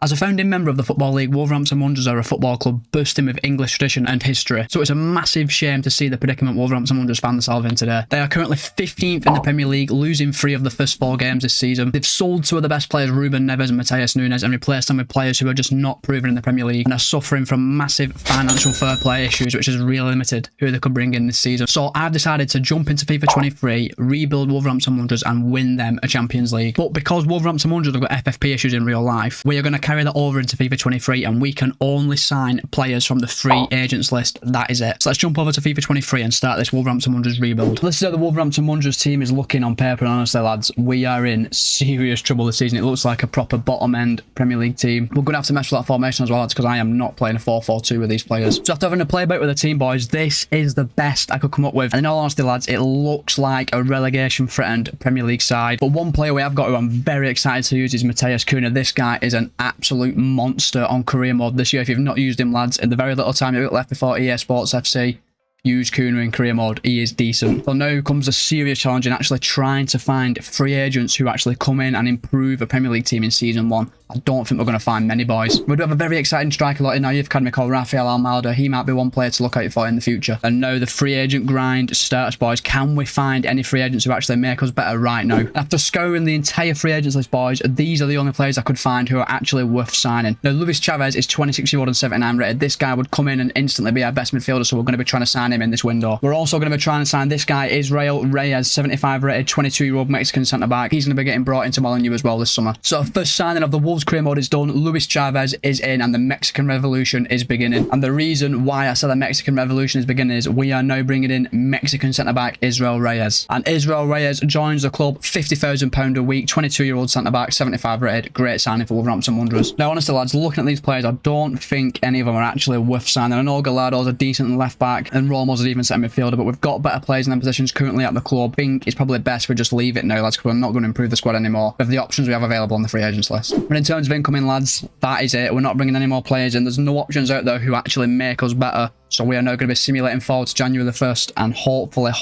As a founding member of the Football League, Wolverhampton Wanderers are a football club bursting with English tradition and history, so it's a massive shame to see the predicament Wolverhampton Wanderers find themselves in today. They are currently 15th in the Premier League, losing 3 of the first 4 games this season. They've sold 2 of the best players, Ruben Neves and Matheus Nunes, and replaced them with players who are just not proven in the Premier League and are suffering from massive financial fair play issues, which has really limited who they could bring in this season. So I've decided to jump into FIFA 23, rebuild Wolverhampton Wanderers and win them a Champions League. But because Wolverhampton Wanderers have got FFP issues in real life, we are going to carry that over into FIFA 23 and we can only sign players from the free agents list. That is it. So let's jump over to FIFA 23 and start this Wolverhampton Wanderers rebuild. This is how the Wolverhampton Wanderers team is looking on paper, and honestly lads, we are in serious trouble this season. It looks like a proper bottom end Premier League team. We're going to have to mess with that formation as well, lads, because I am not playing a 4-4-2 with these players. So after having a playback with the team, boys, this is the best I could come up with. And in all honesty lads, it looks like a relegation threatened Premier League side. But one player we have got who I'm very excited to use is Matheus Cunha. This guy is an absolute monster on career mode this year. If you've not used him lads, in the very little time you've got left before EA Sports FC, use Cunha in career mode. He is decent. So now comes a serious challenge in actually trying to find free agents who actually come in and improve a Premier League team in season 1. I don't think we're going to find many, boys. We do have a very exciting striker lot in our youth academy called Rafael Almada. He might be one player to look out for in the future. And now the free agent grind starts, boys. Can we find any free agents who actually make us better right now? After scouring the entire free agents list, boys, these are the only players I could find who are actually worth signing. Now, Luis Chavez is 26-year-old and 79 rated. This guy would come in and instantly be our best midfielder, so we're going to be trying to sign him in this window. We're also going to be trying to sign this guy, Israel Reyes, 75 rated, 22-year-old Mexican centre-back. He's going to be getting brought into Molyneux as well this summer. So first signing of the Wolves career mode is done. Luis Chavez is in and the Mexican Revolution is beginning. And the reason why I said the Mexican Revolution is beginning is we are now bringing in Mexican centre-back Israel Reyes. And Israel Reyes joins the club, £50,000 a week, 22-year-old centre-back, 75 rated. Great signing for Wolverhampton Wanderers. Now, honestly, lads, looking at these players, I don't think any of them are actually worth signing. I know Galado's a decent left-back and Romo's a decent centre midfielder, but we've got better players in them positions currently at the club. I think it's probably best we just leave it now, lads, because we're not going to improve the squad anymore with the options we have available on the free agents list. But in terms of incoming, lads, that is it. We're not bringing any more players in. There's no options out there who actually make us better. So we are now going to be simulating forward to January the 1st and hopefully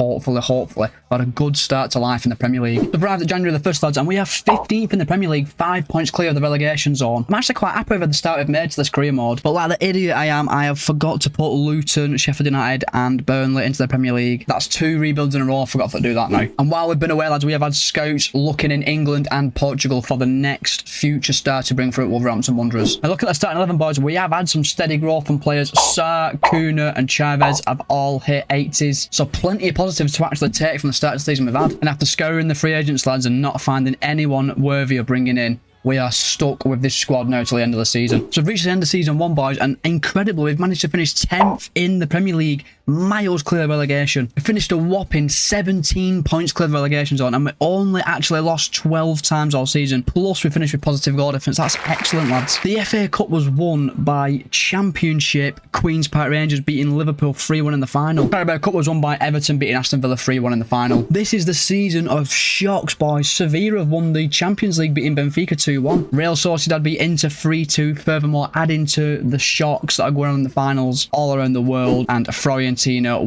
got a good start to life in the Premier League. We've arrived at January the 1st, lads, and we are 15th in the Premier League, 5 points clear of the relegation zone. I'm actually quite happy with the start we've made to this career mode, but like the idiot I am, I have forgot to put Luton, Sheffield United and Burnley into the Premier League. That's 2 rebuilds in a row. I forgot to do that now. And while we've been away, lads, we have had scouts looking in England and Portugal for the next future star to bring through Wolverhampton Wanderers. Now look at the starting 11, boys. We have had some steady growth from players. Sarr, Cunha and Chavez have all hit 80s, so plenty of positives to actually take from the start of the season we've had. And after scouring the free agents, lads, and not finding anyone worthy of bringing in, we are stuck with this squad now till the end of the season. So we've reached the end of season 1, boys, and incredibly, we've managed to finish 10th in the Premier League, miles clear of relegation. We finished a whopping 17 points clear of the relegation zone, and we only actually lost 12 times all season. Plus, we finished with positive goal difference. That's excellent, lads. The FA Cup was won by Championship Queen's Park Rangers beating Liverpool 3-1 in the final. Carabao Cup was won by Everton beating Aston Villa 3-1 in the final. This is the season of shocks, boys. Sevilla have won the Champions League beating Benfica 2-1. Real Sociedad beat Inter 3-2, furthermore adding to the shocks that are going on in the finals all around the world, and Fiorentina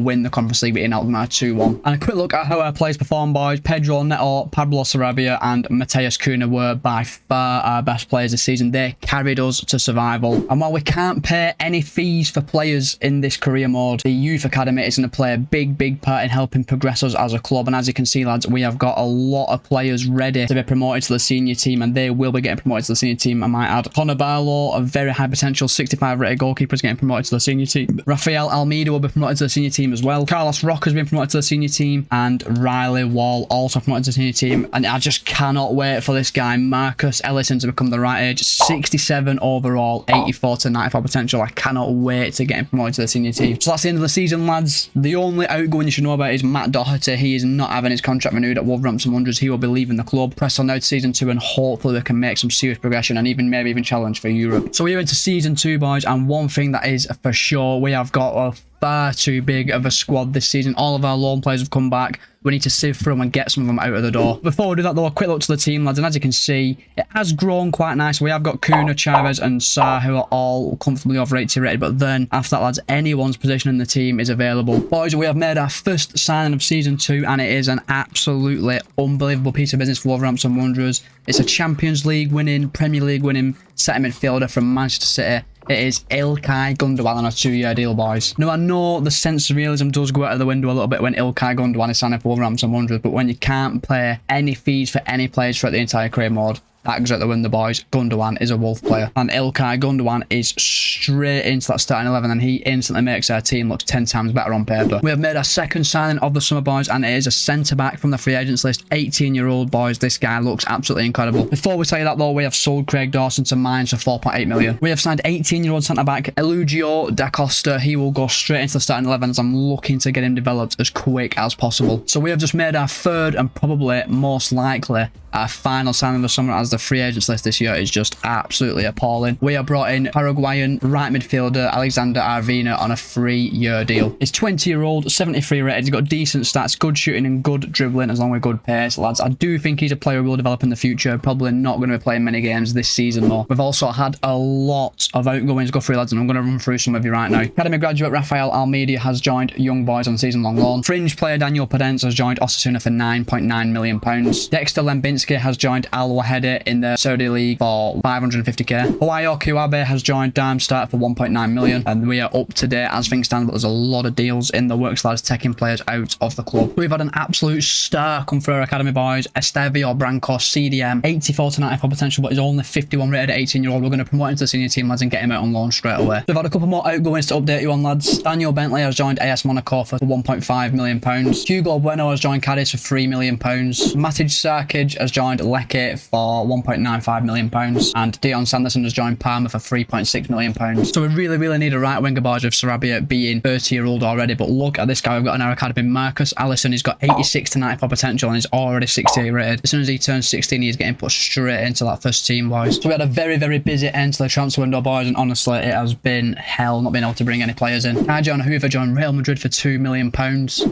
win the Conference League beating Alkmaar 2-1. And a quick look at how our players performed, boys. Pedro Neto, Pablo Sarabia and Matheus Cunha were by far our best players this season. They carried us to survival. And while we can't pay any fees for players in this career mode, the youth academy is going to play a big part in helping progress us as a club. And as you can see, lads, we have got a lot of players ready to be promoted to the senior team, and they will be getting promoted to the senior team, I might add. Connor Barlow, a very high potential 65 rated goalkeeper, is getting promoted to the senior team. Rafael Almeida will be promoted to the senior team as well. Carlos Roca has been promoted to the senior team, and Riley Wall also promoted to the senior team. And I just cannot wait for this guy Marcus Ellison to become the right age. 67 overall, 84 to 94 potential. I cannot wait to get him promoted to the senior team. So that's the end of the season, lads. The only outgoing you should know about is Matt Doherty. He is not having his contract renewed at Wolverhampton Wanderers. He will be leaving the club. Press on now to season 2, and hopefully we can make some serious progression and maybe even challenge for Europe. So we're into season 2, boys, and one thing that is for sure, we have got a far too big of a squad this season. All of our loan players have come back. We need to sift through them and get some of them out of the door. Before we do that though, a quick look to the team, lads, and as you can see, it has grown quite nice. We have got Kuna, Chavez and Sarr, who are all comfortably over 80 rated, but then after that, lads, anyone's position in the team is available. Boys, we have made our first signing of Season 2, and it is an absolutely unbelievable piece of business for Wolverhampton Wanderers. It's a Champions League winning, Premier League winning centre midfielder from Manchester City. It is Ilkay Gundogan on a 2-year deal, boys. Now, I know the sense of realism does go out of the window a little bit when Ilkay Gundogan is signing for Wolverhampton Wanderers, but when you can't play any fees for any players throughout the entire career mode, that goes out the window, boys. Gundogan is a Wolf player. And Ilkay Gundogan is straight into that starting 11, and he instantly makes our team look 10 times better on paper. We have made our second signing of the summer, boys, and it is a centre-back from the free agents list. 18-year-old, boys. This guy looks absolutely incredible. Before we tell you that, though, we have sold Craig Dawson to Mainz for 4.8 million. We have signed 18-year-old centre-back Elugio da Costa. He will go straight into the starting 11, as I'm looking to get him developed as quick as possible. So we have just made our third and probably most likely our final signing of the summer, as the free agents list this year is just absolutely appalling. We have brought in Paraguayan right midfielder Alexander Arvina on a 3-year deal. He's 20-year-old, 73 rated. He's got decent stats, good shooting and good dribbling, as long with good pace, lads. I do think he's a player who will develop in the future. Probably not going to be playing many games this season, though. We've also had a lot of outgoings go through, lads, and I'm going to run through some of you right now. Academy graduate Rafael Almeida has joined Young Boys on season-long loan. Fringe player Daniel Podence has joined Osasuna for £9.9 million. Dexter Lembinski has joined Al Wahedi in the Saudi League for 550k. Hawaii Kuabe has joined Darmstadt for 1.9 million, and we are up to date as things stand, but there's a lot of deals in the works, lads, taking players out of the club. We've had an absolute star come through our academy, boys. Estevio Branco, CDM, 84 to 94 potential, but he's only 51 rated at 18-year-old. We're going to promote him to the senior team, lads, and get him out on loan straight away. We've had a couple more outgoings to update you on, lads. Daniel Bentley has joined AS Monaco for 1.5 million pounds. Hugo Bueno has joined Cadiz for 3 million pounds. Matic Sarkic has joined Lecce for 1.95 million pounds, and Dion Sanderson has joined Parma for 3.6 million pounds. So we really need a right winger, boys, with Sarabia being 30-year-old already. But look at this guy we've got in our academy, Marcus Allison. He's got 86 to 94 potential, and he's already 68 rated. As soon as he turns 16, he's getting put straight into that first team, boys. So we had a very busy end to the transfer window, boys, and honestly, it has been hell not being able to bring any players in. John Hoover joined Real Madrid for £2 million.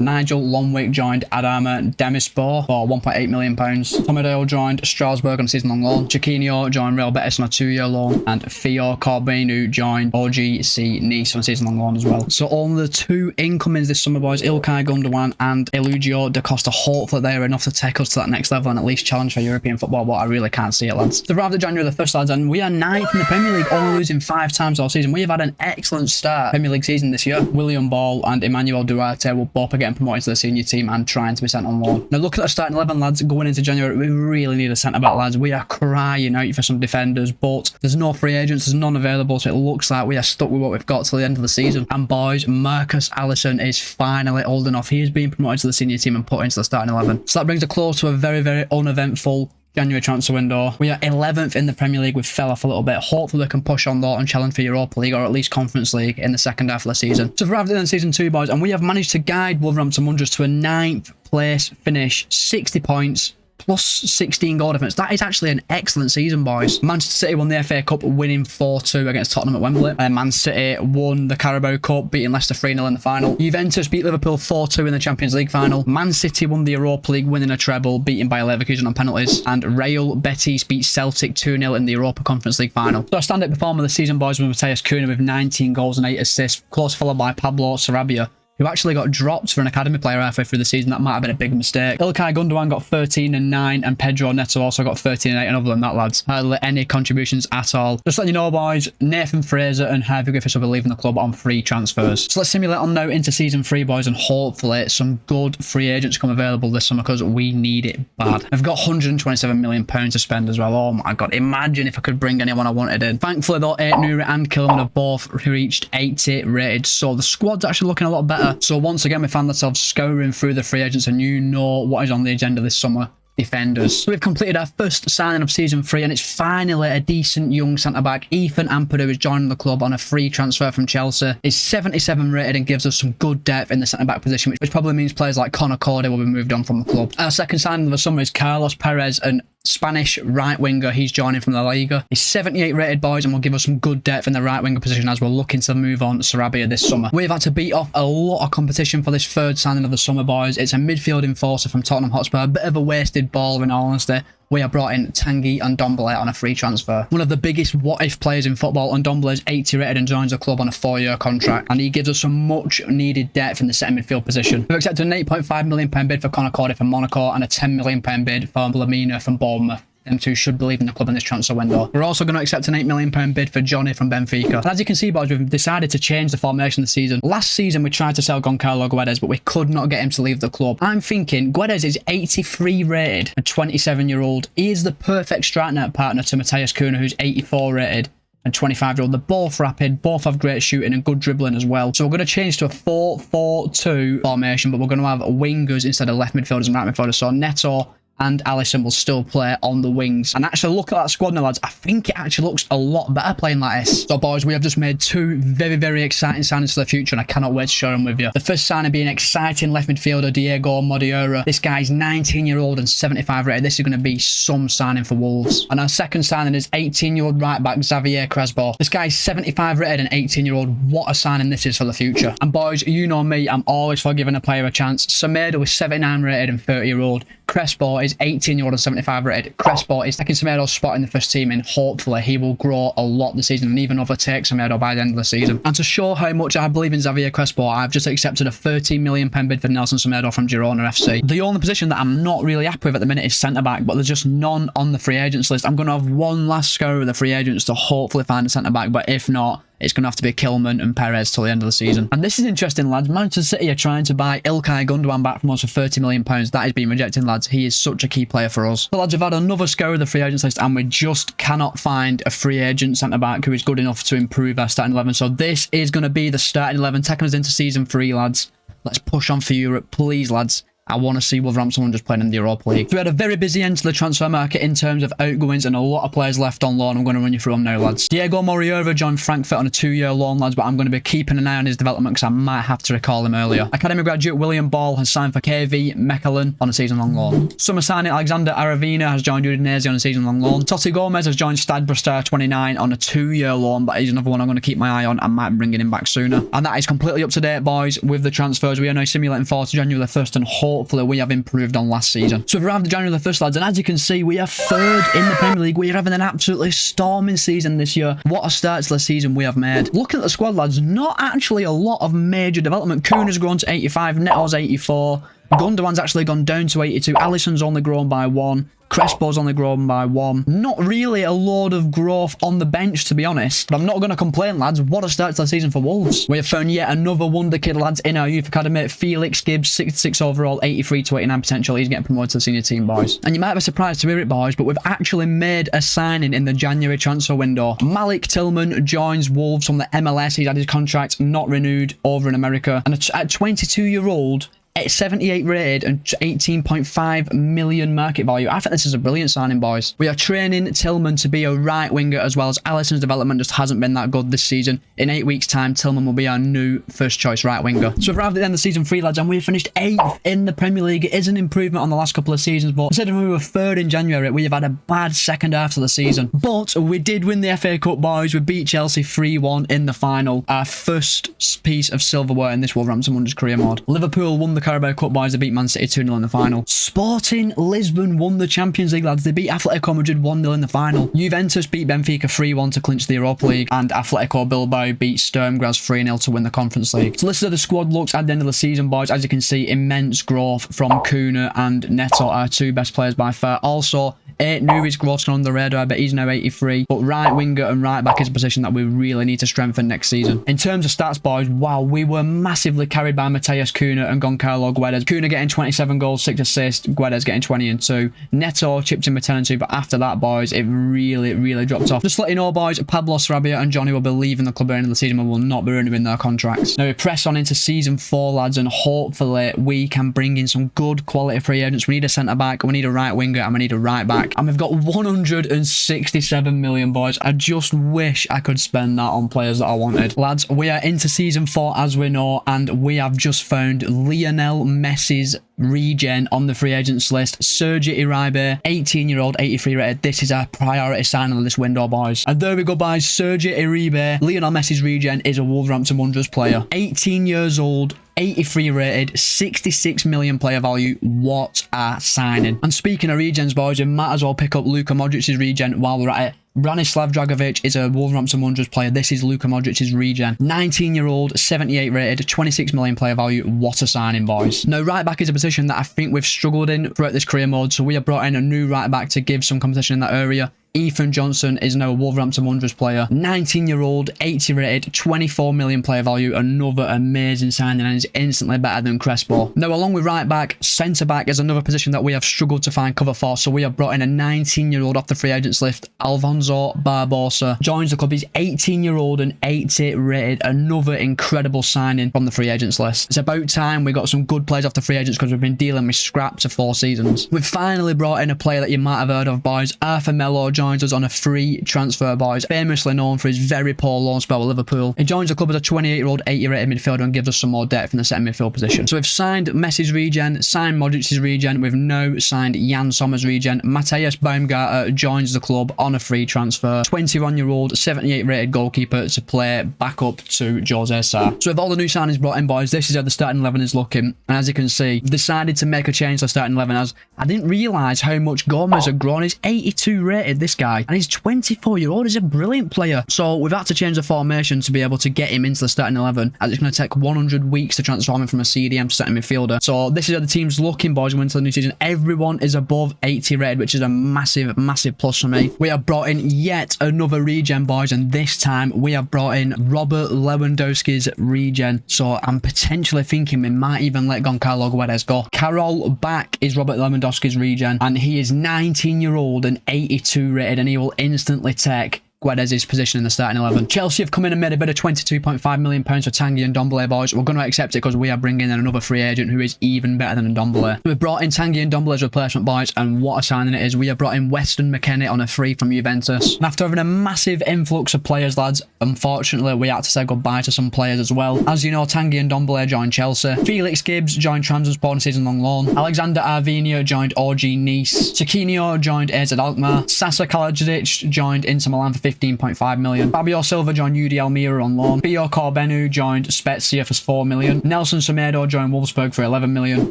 Nigel Longwick joined Adama Demirspor for £1.8 million. Tomadeo joined Strasbourg on a season-long loan. Chiquinho joined Real Betis on a 2-year loan, and Fio Corbenu joined OGC Nice on a season-long loan as well. So only the two incomings this summer, boys, Ilkay Gundogan and Elugio da Costa. Hopefully they are enough to take us to that next level and at least challenge for European football, but I really can't see it, lads. They've arrived at January the 1st, lads, and we are 9th in the Premier League, only losing 5 times all season. We have had an excellent start Premier League season this year. William Ball and Emmanuel Duarte will both be getting promoted to the senior team and trying to be sent on loan. Now, look at the starting 11, lads, going into January. We really need a centre-back, lads. We are crying out for some defenders, but there's no free agents, there's none available, so it looks like we are stuck with what we've got till the end of the season. And boys, Marcus Allison is finally old enough. He is being promoted to the senior team and put into the starting 11. So that brings a close to a very uneventful January transfer window. We are 11th in the Premier League. We've fell off a little bit. Hopefully we can push on though and challenge for Europa League or at least Conference League in the second half of the season. So we've arrived in season 2, boys, and we have managed to guide Wolverhampton Wanderers to a 9th place finish, 60 points, plus 16 goal difference. That is actually an excellent season, boys. Manchester City won the FA Cup, winning 4-2 against Tottenham at Wembley. Man City won the Carabao Cup, beating Leicester 3-0 in the final. Juventus beat Liverpool 4-2 in the Champions League final. Man City won the Europa League, winning a treble, beaten by Leverkusen on penalties. And Real Betis beat Celtic 2-0 in the Europa Conference League final. So our standout performer of the season, boys, was Matthias Cunha with 19 goals and 8 assists, close followed by Pablo Sarabia, who actually got dropped for an academy player halfway through the season. That might have been a big mistake. Ilkay Gundogan got 13 and 9, and Pedro Neto also got 13 and 8, and other than that, lads, hardly any contributions at all. Just letting you know, boys, Nathan Fraser and Harvey Griffiths will be leaving the club on free transfers. So let's simulate on now into season 3, boys, and hopefully some good free agents come available this summer because we need it bad. I've got £127 million to spend as well. Oh my god, imagine if I could bring anyone I wanted in. Thankfully though, Nuri and Kilman have both reached 80 rated, so the squad's actually looking a lot better. So once again, we found ourselves scouring through the free agents, and you know what is on the agenda this summer: defenders. So we've completed our first signing of season 3, and it's finally a decent young centre-back. Ethan Ampadu is joining the club on a free transfer from Chelsea. He's 77 rated and gives us some good depth in the centre-back position, which probably means players like Connor Cody will be moved on from the club. Our second signing of the summer is Carlos Perez and Spanish right winger. He's joining from La Liga. He's 78 rated, boys, and will give us some good depth in the right winger position as we're looking to move on to Sarabia this summer. We've had to beat off a lot of competition for this third signing of the summer, boys. It's a midfield enforcer from Tottenham Hotspur. A bit of a wasted ball, in all honesty. We have brought in Tanguy Ndombele on a free transfer. One of the biggest what-if players in football, Ndombele is 80 rated and joins the club on a 4-year contract. And he gives us some much-needed depth in the centre midfield position. We've accepted an £8.5 million bid for Conor Cody from Monaco and a £10 million bid for Lamina from Bournemouth. Them two should believe in the club in this transfer window. We're also going to accept an £8 million bid for Johnny from Benfica. And as you can see, boys, we've decided to change the formation of the season. Last season, we tried to sell Goncalo Guedes, but we could not get him to leave the club. I'm thinking Guedes is 83 rated and 27-year-old. He is the perfect strike net partner to Matheus Cunha, who's 84 rated and 25-year-old. They're both rapid, both have great shooting and good dribbling as well. So we're going to change to a 4-4-2 formation, but we're going to have wingers instead of left midfielders and right midfielders. So Neto and Alisson will still play on the wings. And actually, look at that squad now, lads. I think it actually looks a lot better playing like this. So, boys, we have just made two very, very exciting signings for the future, and I cannot wait to share them with you. The first signing being exciting left midfielder Diego Modiura. This guy's 19-year-old and 75 rated. This is going to be some signing for Wolves. And our second signing is 18-year-old right-back Xavier Crespo. This guy's 75 rated and 18-year-old. What a signing this is for the future. And, boys, you know me. I'm always for giving a player a chance. Semedo is 79 rated and 30-year-old. Crespo is 18-year-old and 75 rated. Crespo is taking Semedo's spot in the first team, and hopefully he will grow a lot this season and even overtake Semedo by the end of the season. And to show how much I believe in Xavier Crespo, I've just accepted a £13 million bid for Nelson Semedo from Girona FC. The only position that I'm not really happy with at the minute is centre-back, but there's just none on the free agents list. I'm going to have one last scour of the free agents to hopefully find a centre-back, but if not, it's going to have to be Kilman and Perez till the end of the season. And this is interesting, lads. Manchester City are trying to buy Ilkay Gundogan back from us for £30 million. That is being rejected, lads. He is such a key player for us. So, lads, we've had another scour of the free agents list, and we just cannot find a free agent centre-back who is good enough to improve our starting 11. So this is going to be the starting 11, taking us into season 3, lads. Let's push on for Europe, please, lads. I want to see Wolverhampton Wanderers playing in the Europa League. So we had a very busy end to the transfer market in terms of outgoings and a lot of players left on loan. I'm going to run you through them now, lads. Diego Moriova joined Frankfurt on a 2-year loan, lads, but I'm going to be keeping an eye on his development because I might have to recall him earlier. Academy graduate William Ball has signed for KV Mechelen on a season-long loan. Summer signing Alexander Aravina has joined Udinese on a season-long loan. Totti Gomez has joined Stade Brest 29 on a 2-year loan, but he's another one I'm going to keep my eye on. I might be bringing him back sooner. And that is completely up to date, boys, with the transfers. We are now simulating for January the 1st, and hopefully we have improved on last season. So we've arrived at January the 1st, lads, and as you can see, we are third in the Premier League. We are having an absolutely storming season this year. What a start to the season we have made. Looking at the squad, lads, not actually a lot of major development. Kuhn grown to 85, Neto's 84, Gundogan's actually gone down to 82, Alisson's only grown by 1, Crespo's only grown by 1. Not really a load of growth on the bench, to be honest. But I'm not going to complain, lads. What a start to the season for Wolves. We have found yet another wonder kid, lads, in our youth academy. Felix Gibbs, 66 overall, 83 to 89 potential. He's getting promoted to the senior team, boys. And you might be surprised to hear it, boys, but we've actually made a signing in the January transfer window. Malik Tillman joins Wolves from the MLS. He's had his contract not renewed over in America. And at 22-year-old, at 78 rated and 18.5 million market value. I think this is a brilliant signing, boys. We are training Tillman to be a right winger as well, as Alisson's development just hasn't been that good this season. In 8 weeks' time, Tillman will be our new first choice right winger. So we've arrived at the end of season 3, lads, and we've finished 8th in the Premier League. It is an improvement on the last couple of seasons, but considering we were 3rd in January, we have had a bad second half of the season. But we did win the FA Cup, boys. We beat Chelsea 3-1 in the final. Our first piece of silverware in this Wolverhampton Wanderers career mode. Liverpool won the Carabao Cup, boys. They beat Man City 2-0 in the final. Sporting Lisbon won the Champions League, lads. They beat Atletico Madrid 1-0 in the final. Juventus beat Benfica 3-1 to clinch the Europa League, and Atletico Bilbao beat Sturm Graz 3-0 to win the Conference League. So this is how the squad looks at the end of the season, boys. As you can see, immense growth from Cunha and Neto, our 2 best players by far. Also, 8 Nuri's growth's gone on the radar, but he's now 83. But right winger and right back is a position that we really need to strengthen next season. In terms of stats, boys, wow, we were massively carried by Matheus Cunha and Goncalo Guedes. Cunha getting 27 goals, 6 assists, Guedes getting 20 and 2. Neto chipped in with 10 and 2, but after that, boys, it really dropped off. Just to let you know, boys, Pablo Sarabia and Johnny will be leaving the club at the end of the season and will not be renewing their contracts. Now we press on into season 4, lads, and hopefully we can bring in some good quality free agents. We need a centre back, we need a right winger, and we need a right back. back, and we've got 167 million, boys. I just wish I could spend that on players that I wanted. Lads, we are into season 4, as we know, and we have just found Lionel Messi's regen on the free agents list. Serge Uribe, 18-year-old, 83 rated. This is our priority signing of this window, boys. And there we go, boys. Serge Uribe, Lionel Messi's regen, is a Wolverhampton Wanderers player. 18 years old, 83 rated, 66 million player value. What a signing. And speaking of regens, boys, we might as well pick up Luka Modric's regen while we're at it. Branislav Dragovic is a Wolverhampton Wanderers player. This is Luka Modric's regen. 19-year-old, 78 rated, 26 million player value. What a signing, boys. Now, right back is a position that I think we've struggled in throughout this career mode, so we have brought in a new right back to give some competition in that area. Ethan Johnson is now a Wolverhampton Wanderers player. 19-year-old, 80 rated, 24 million player value. Another amazing signing, and is instantly better than Crespo. Now, along with right back, centre back is another position that we have struggled to find cover for, so we have brought in a 19-year-old off the free agents list. Alfonso Barbosa joins the club. He's 18-year-old and 80 rated. Another incredible signing from the free agents list. It's about time we got some good players off the free agents, because we've been dealing with scraps of 4 seasons. We've finally brought in a player that you might have heard of, boys. Arthur Melo joins us on a free transfer, boys. Famously known for his very poor loan spell with Liverpool. He joins the club as a 28-year-old, 80-rated midfielder and gives us some more depth in the centre midfield position. So we've signed Messi's regen, signed Modric's regen. We've now signed Jan Sommer's regen. Matthias Baumgartner joins the club on a free transfer. 21-year-old, 78-rated goalkeeper to play back up to Jose Sarr. So with all the new signings brought in, boys, this is how the starting 11 is looking. And as you can see, I've decided to make a change to the starting 11, as I didn't realise how much Gomez had grown. He's 82 rated, this guy. And he's 24-year-old. He's a brilliant player. So we've had to change the formation to be able to get him into the starting 11, as it's going to take 100 weeks to transform him from a CDM to starting midfielder. So this is how the team's looking, boys, going into the new season. Everyone is above 80 rated, which is a massive, massive plus for me. We have brought in yet another regen, boys, and this time we have brought in Robert Lewandowski's regen. So I'm potentially thinking we might even let Goncalo Guedes go. Carol back is Robert Lewandowski's regen, and he is 19-year-old and 82 rated, and he will instantly take Guedes' position in the starting 11. Chelsea have come in and made a bid of £22.5 million for Tanguy Ndombele, boys. We're going to accept it because we are bringing in another free agent who is even better than Ndombele. We've brought in Tanguy Ndombele's replacement, boys, and what a signing it is. We have brought in Weston McKennie on a free from Juventus. And after having a massive influx of players, lads, unfortunately we had to say goodbye to some players as well. As you know, Tanguy Ndombele joined Chelsea. Felix Gibbs joined Trabzonspor on a season-long loan. Alexander Arvinia joined OG Nice. Chiquinho joined AZ Alkmaar. Sasa Kalajic joined Inter Milan for 15.5 million. Fabio Silva joined UD Almira on loan. Pio Corbenu joined Spezia for 4 million. Nelson Semedo joined Wolfsburg for 11 million.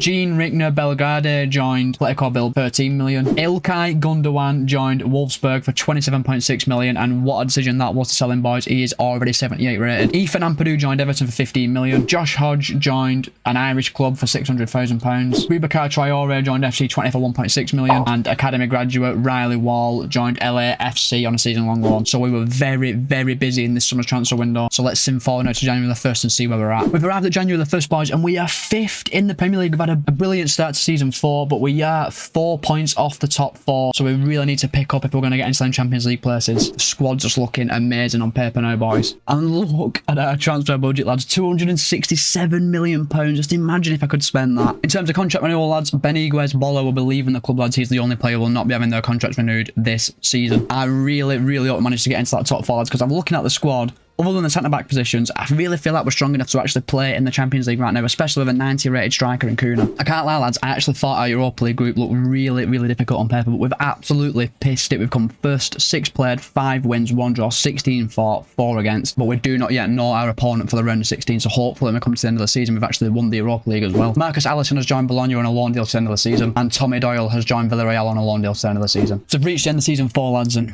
Jean Rickner Belgrade joined Atletico Bilbao 13 million. Ilkay Gundogan joined Wolfsburg for 27.6 million, and what a decision that was to sell him, boys. He is already 78 rated. Ethan Ampadu joined Everton for 15 million. Josh Hodge joined an Irish club for £600,000. Boubacar Traore joined FC 20 for 1.6 million, and academy graduate Riley Wall joined LAFC on a season-long loan. So we were very, very busy in this summer's transfer window. So let's sim forward now to January the 1st and see where we're at. We've arrived at January the 1st, boys, and we are 5th in the Premier League. We've had a brilliant start to season 4, but we are 4 points off the top 4. So we really need to pick up if we're going to get into them Champions League places. The squad's just looking amazing on paper now, boys. And look at our transfer budget, lads. £267 million. Just imagine if I could spend that. In terms of contract renewal, lads, Beniguez Bolo will be leaving the club, lads. He's the only player who will not be having their contracts renewed this season. I really, really hope we manage to get into that top 4, lads, because I'm looking at the squad. Other than the centre-back positions, I really feel like we're strong enough to actually play in the Champions League right now, especially with a 90-rated striker in Kuna. I can't lie, lads, I actually thought our Europa League group looked really, really difficult on paper, but we've absolutely pissed it. We've come first, 6 played, 5 wins, 1 draw, 16 for, 4 against, but we do not yet know our opponent for the round of 16, so hopefully when we come to the end of the season, we've actually won the Europa League as well. Marcus Allison has joined Bologna on a loan deal to the end of the season, and Tommy Doyle has joined Villarreal on a loan deal to the end of the season. So we've reached the end of season 4, lads, and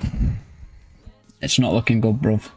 it's not looking good, bruv.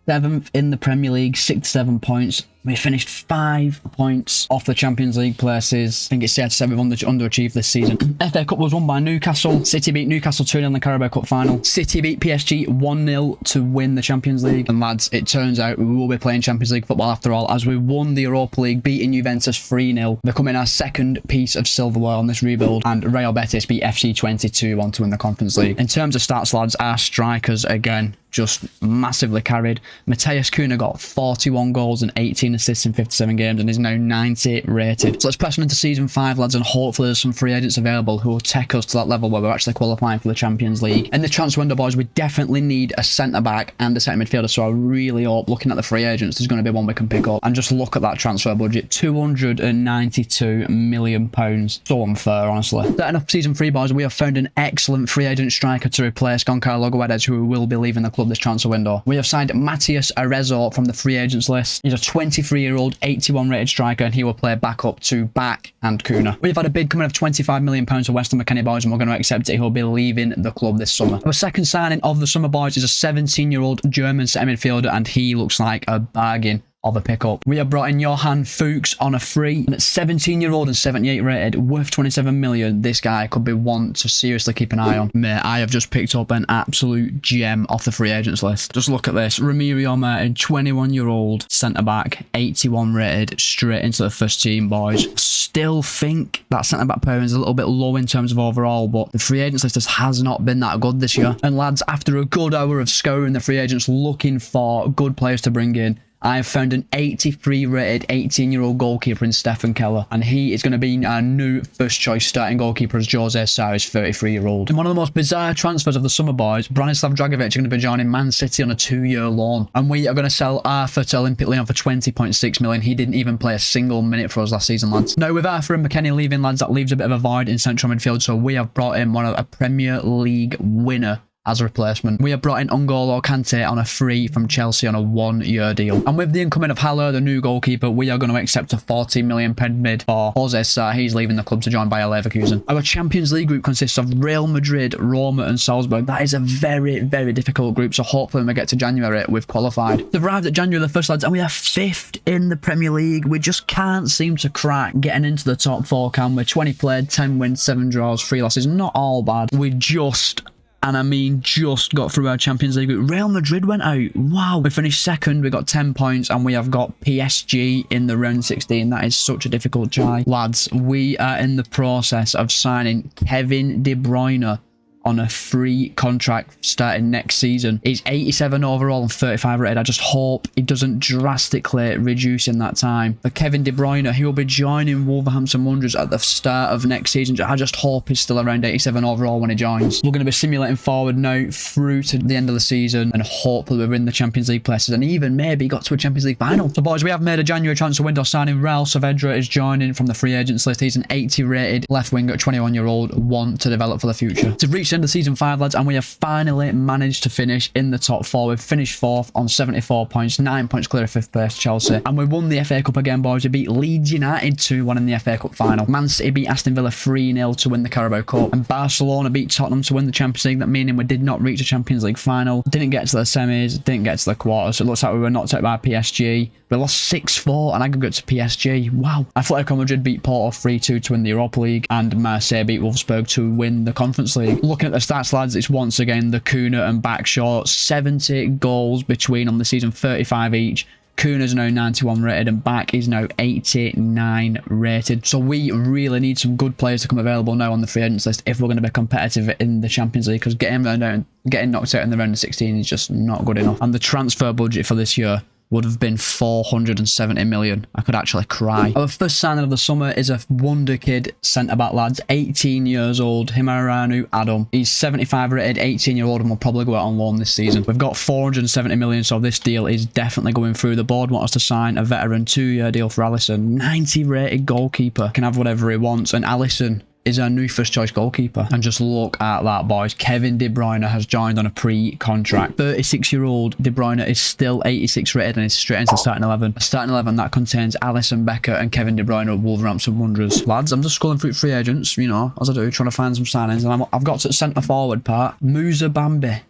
7th in the Premier League, 67 points. We finished 5 points off the Champions League places. I think it's safe to say we've underachieved this season. FA Cup was won by Newcastle. City beat Newcastle 2-0 in the Carabao Cup final. City beat PSG 1-0 to win the Champions League. And lads, it turns out we will be playing Champions League football after all, as we won the Europa League, beating Juventus 3-0, becoming our 2nd piece of silverware on this rebuild. And Real Betis beat FC 22 to win the Conference League. In terms of stats, lads, our strikers again just massively carried. Matheus Cunha got 41 goals and 18 17 assists in 57 games and is now 90 rated. So let's press on into season 5, lads, and hopefully there's some free agents available who will take us to that level where we're actually qualifying for the Champions League. In the transfer window, boys, we definitely need a centre-back and a centre midfielder, so I really hope, looking at the free agents, there's going to be one we can pick up. And just look at that transfer budget, £292 million. So unfair, honestly. Setting up season 3, boys, we have found an excellent free agent striker to replace Goncalo Guedes, who will be leaving the club this transfer window. We have signed Matias Arezzo from the free agents list. He's a 23-year-old, 81 rated striker, and he will play back up to Back and Kuna. We've had a bid coming of £25 million for Weston McKennie, boys, and we're going to accept it. He'll be leaving the club this summer. Our second signing of the summer, boys, is a 17-year-old German centre midfielder, and he looks like a bargain of a pickup. We have brought in Johan Fuchs on a free, and at 17-year-old and 78 rated, worth 27 million, this guy could be one to seriously keep an eye on. Mate, I have just picked up an absolute gem off the free agents list. Just look at this. Ramirio Martin, 21-year-old centre-back, 81 rated, straight into the first team, boys. Still think that centre-back pairing is a little bit low in terms of overall, but the free agents list has not been that good this year. And lads, after a good hour of scouring the free agents looking for good players to bring in, I have found an 83 rated 18-year-old goalkeeper in Stefan Keller, and he is going to be our new first choice starting goalkeeper as Jose Sa is 33-year-old. In one of the most bizarre transfers of the summer, boys, Branislav Dragovic is going to be joining Man City on a 2-year loan, and we are going to sell Arthur to Olympic Lyon for 20.6 million. He didn't even play a single minute for us last season, lads. Now, with Arthur and McKennie leaving, lads, that leaves a bit of a void in central midfield, so we have brought in a Premier League winner as a replacement. We have brought in N'Golo Kante on a free from Chelsea on a 1-year deal. And with the incoming of Haller, the new goalkeeper, we are going to accept a £14 million bid for Jose Sa. He's leaving the club to join Bayer Leverkusen. Our Champions League group consists of Real Madrid, Roma and Salzburg. That is a very, very difficult group, so hopefully when we get to January, we've qualified. We've arrived at January the 1st, lads, and we are 5th in the Premier League. We just can't seem to crack getting into the top 4, can we? 20 played, 10 wins, 7 draws, 3 losses. Not all bad. We just... and I mean just got through our Champions League group. Real Madrid went out. Wow. We finished 2nd. We got 10 points and we have got PSG in the round 16. That is such a difficult try. Lads, we are in the process of signing Kevin De Bruyne on a free contract starting next season. He's 87 overall and 35 rated. I just hope he doesn't drastically reduce in that time. For Kevin De Bruyne, he will be joining Wolverhampton Wanderers at the start of next season. I just hope he's still around 87 overall when he joins. We're going to be simulating forward now through to the end of the season, and hopefully we're in the Champions League places and even maybe got to a Champions League final. So boys, we have made a January transfer window signing. Raul Saavedra is joining from the free agents list. He's an 80 rated left winger, 21-year-old, one to develop for the future. To reach the end of season 5, lads, and we have finally managed to finish in the top 4. We've finished 4th on 74 points, 9 points clear of 5th place Chelsea, and we won the FA Cup again, boys. We beat Leeds United 2-1 in the FA Cup final. Man City beat Aston Villa 3-0 to win the Carabao Cup, and Barcelona beat Tottenham to win the Champions League. That meaning we did not reach a Champions League final, didn't get to the semis, didn't get to the quarters, so it looks like we were knocked out by PSG. We lost 6-4 on aggregate to PSG. Wow. Atletico Madrid beat Porto 3-2 to win the Europa League, and Marseille beat Wolfsburg to win the Conference League. Looking at the stats, lads, it's once again the Kuna and Backshaw. 70 goals between on the season, 35 each. Kuna's now 91 rated and Back is now 89 rated. So we really need some good players to come available now on the free agents list if we're going to be competitive in the Champions League, because getting knocked out in the round of 16 is just not good enough. And the transfer budget for this year would have been 470 million. I could actually cry. Our first signing of the summer is a wonder kid centre-back, lads. 18 years old, Himaranu Adam. He's 75 rated, 18-year-old, and will probably go out on loan this season. We've got 470 million, so this deal is definitely going through. The board want us to sign a veteran 2-year deal for Alisson. 90 rated goalkeeper. Can have whatever he wants, and Alisson is our new first choice goalkeeper. And just look at that, boys. Kevin De Bruyne has joined on a pre-contract. 36-year-old De Bruyne is still 86 rated and is straight into the starting 11. A starting 11 that contains Alisson Becker and Kevin De Bruyne of Wolverhampton Wanderers. Lads, I'm just scrolling through free agents, you know, as I do, trying to find some signings. And I've got to the centre forward part. Musa Bambi,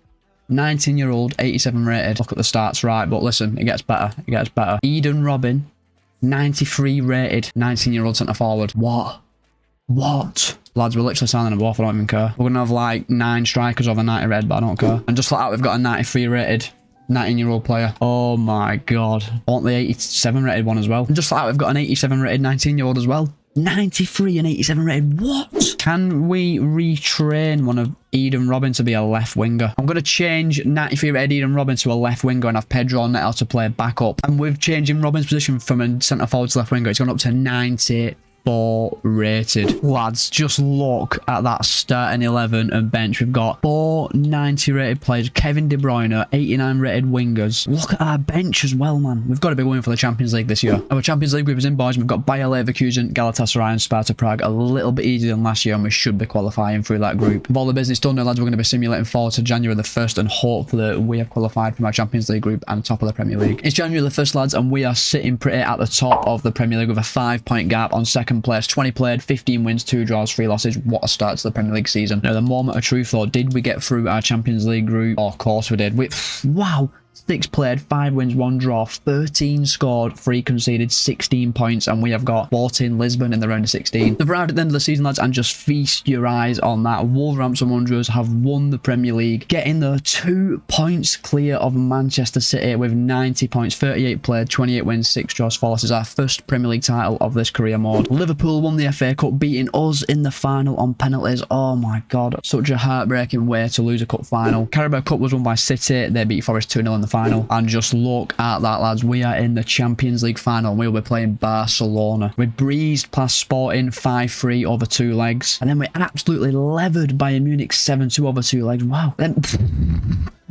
19-year-old, 87 rated. Look at the stats, right, but listen, it gets better. It gets better. Eden Robin, 93 rated, 19-year-old centre forward. What? Lads, we're literally signing them both. I don't even care. We're going to have like 9 strikers over 90 rated, but I don't care. And just like that, we've got a 93 rated 19-year-old player. Oh my god. I want the 87 rated one as well. And just like that, we've got an 87 rated 19-year-old as well. 93 and 87 rated. What? Can we retrain one of Eden Robin to be a left winger? I'm going to change 93 rated Eden Robin to a left winger and have Pedro Neto to play backup. And with changing Robin's position from a centre forward to left winger, it's gone up to 94 rated. Lads, just look at that starting 11 and bench. We've got 4 90 rated players, Kevin De Bruyne, 89 rated wingers. Look at our bench as well, man. We've got to be going for the Champions League this year. Our Champions League group is in, boys. We've got Bayer Leverkusen, Galatasaray and Sparta Prague. A little bit easier than last year, and we should be qualifying through that group. With all the business done now, lads, we're going to be simulating forward to January the 1st, and hopefully we have qualified from our Champions League group and top of the Premier League. It's January the 1st, lads, and we are sitting pretty at the top of the Premier League with a 5-point gap on second place. 20 players, 15 wins, 2 draws, 3 losses. What a start to the Premier League season. Now, the moment of truth, though, did we get through our Champions League group? Oh, of course we did. Wow. 6 played, 5 wins, 1 draw, 13 scored, 3 conceded, 16 points, and we have got 14 Lisbon in the round of 16. They've arrived at the end of the season, lads, and just feast your eyes on that. Wolverhampton Wanderers have won the Premier League, getting the 2 points clear of Manchester City with 90 points, 38 played, 28 wins, 6 draws, 4 losses. Our first Premier League title of this career mode. Liverpool won the FA Cup, beating us in the final on penalties. Oh my God, such a heartbreaking way to lose a cup final. Carabao Cup was won by City. They beat Forest 2-0 in the final. And just look at that, lads. We are in the Champions League final and we'll be playing Barcelona. We breezed past Sporting 5-3 over 2 legs. And then we absolutely levered Bayern Munich 7-2 over 2 legs. Wow. Then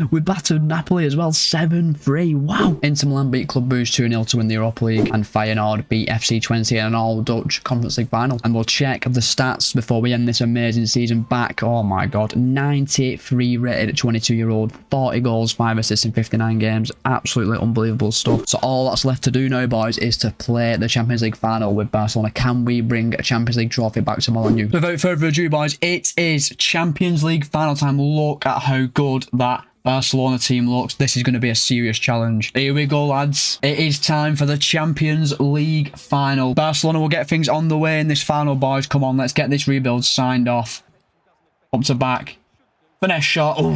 we battered Napoli as well, 7-3. Wow. Inter Milan beat Club Brugge 2-0 to win the Europa League. And Feyenoord beat FC Twente in an all-Dutch Conference League final. And we'll check the stats before we end this amazing season back. Oh my God. 93 rated 22-year-old. 40 goals, 5 assists in 59 games. Absolutely unbelievable stuff. So all that's left to do now, boys, is to play the Champions League final with Barcelona. Can we bring a Champions League trophy back to Molineux? Without further ado, boys, it is Champions League final time. Look at how good that Barcelona team looks. This is going to be a serious challenge. Here we go, lads. It is time for the Champions League final. Barcelona will get things on the way in this final, boys. Come on, let's get this rebuild signed off. Up to back. Finesse shot. Oh,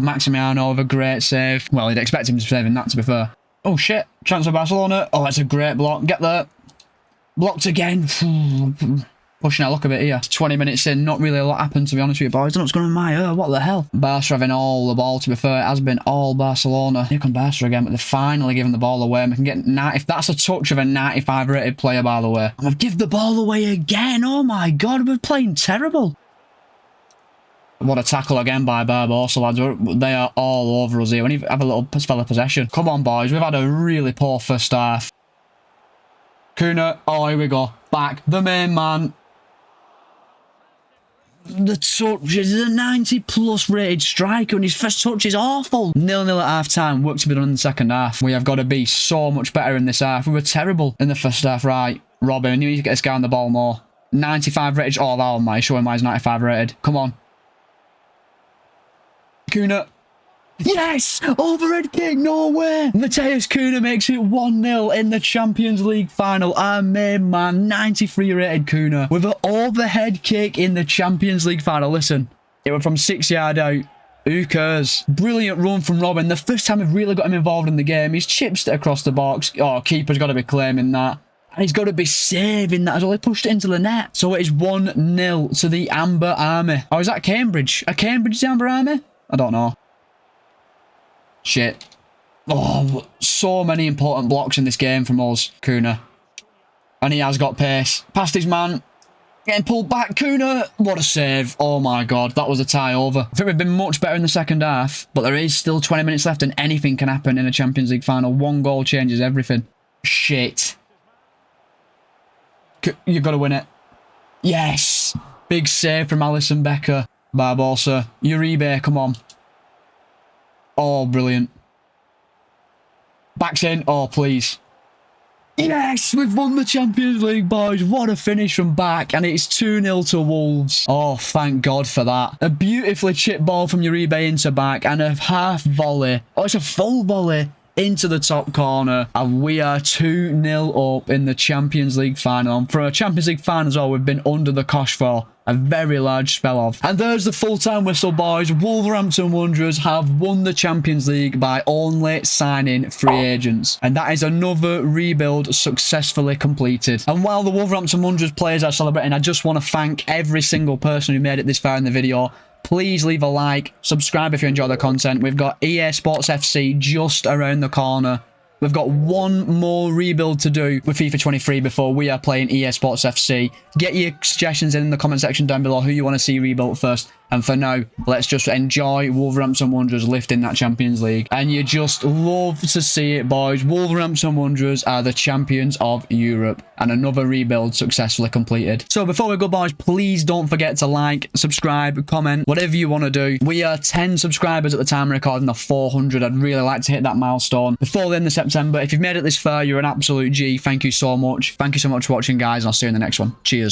Maximiano with a great save. Well, you'd expect him to save in that, to be fair. Oh, shit. Chance for Barcelona. Oh, that's a great block. Get there. Blocked again. Pushing our luck a bit here. 20 minutes in, not really a lot happened, to be honest with you, boys. I don't know what's going on in my ear. What the hell? Barca having all the ball, to be fair. It has been all Barcelona. Here come Barca again, but they're finally giving the ball away. And we can get if that's a touch of a 95 rated player, by the way. And we've given the ball away again. Oh my God, we're playing terrible. What a tackle again by Barbosa, lads. They are all over us here. We need to have a little spell of possession. Come on, boys. We've had a really poor first half. Kuna. Oh, here we go. Back. The main man. The touch is a 90+ rated striker and his first touch is awful. 0-0 at half time. Work to be done in the second half. We have got to be so much better in this half. We were terrible in the first half, right? Robin, you need to get this guy on the ball more. 95 rated. Oh, that one might show him why he's 95 rated. Come on. Kuna. Yes! Overhead kick, no way! Matheus Cunha makes it 1-0 in the Champions League final. Our main man, 93 rated Cunha, with an overhead kick in the Champions League final. Listen, it went from 6 yard out. Who cares? Brilliant run from Robin. The first time we've really got him involved in the game. He's chips it across the box. Oh, keeper's got to be claiming that. And he's got to be saving that as well. He pushed it into the net. So it is 1-0 to the Amber Army. Oh, is that Cambridge? Are Cambridge the Amber Army? I don't know. Shit. Oh, so many important blocks in this game from us, Cunha. And he has got pace. Past his man. Getting pulled back, Cunha. What a save. Oh my God, that was a tie over. I think we've been much better in the second half, but there is still 20 minutes left and anything can happen in a Champions League final. 1 goal changes everything. Shit. You've got to win it. Yes. Big save from Alisson Becker. Barbosa. Uribe, come on. Oh, brilliant. Backs in. Oh, please. Yes, we've won the Champions League, boys. What a finish from back. And it's 2-0 to Wolves. Oh, thank God for that. A beautifully chipped ball from Uribe into back and a half volley. Oh, it's a full volley into the top corner. And we are 2-0 up in the Champions League final. And for a Champions League final as well, we've been under the cosh for a very large spell of. And there's the full-time whistle, boys. Wolverhampton Wanderers have won the Champions League by only signing free agents. And that is another rebuild successfully completed. And while the Wolverhampton Wanderers players are celebrating, I just want to thank every single person who made it this far in the video. Please leave a like, subscribe if you enjoy the content. We've got EA Sports FC just around the corner. We've got one more rebuild to do with FIFA 23 before we are playing EA Sports FC. Get your suggestions in the comment section down below who you want to see rebuilt first. And for now, let's just enjoy Wolverhampton Wanderers lifting that Champions League. And you just love to see it, boys. Wolverhampton Wanderers are the champions of Europe. And another rebuild successfully completed. So before we go, boys, please don't forget to like, subscribe, comment, whatever you want to do. We are 10 subscribers at the time of recording of 400. I'd really like to hit that milestone before the end of September. If you've made it this far, you're an absolute G. Thank you so much. Thank you so much for watching, guys. And I'll see you in the next one. Cheers.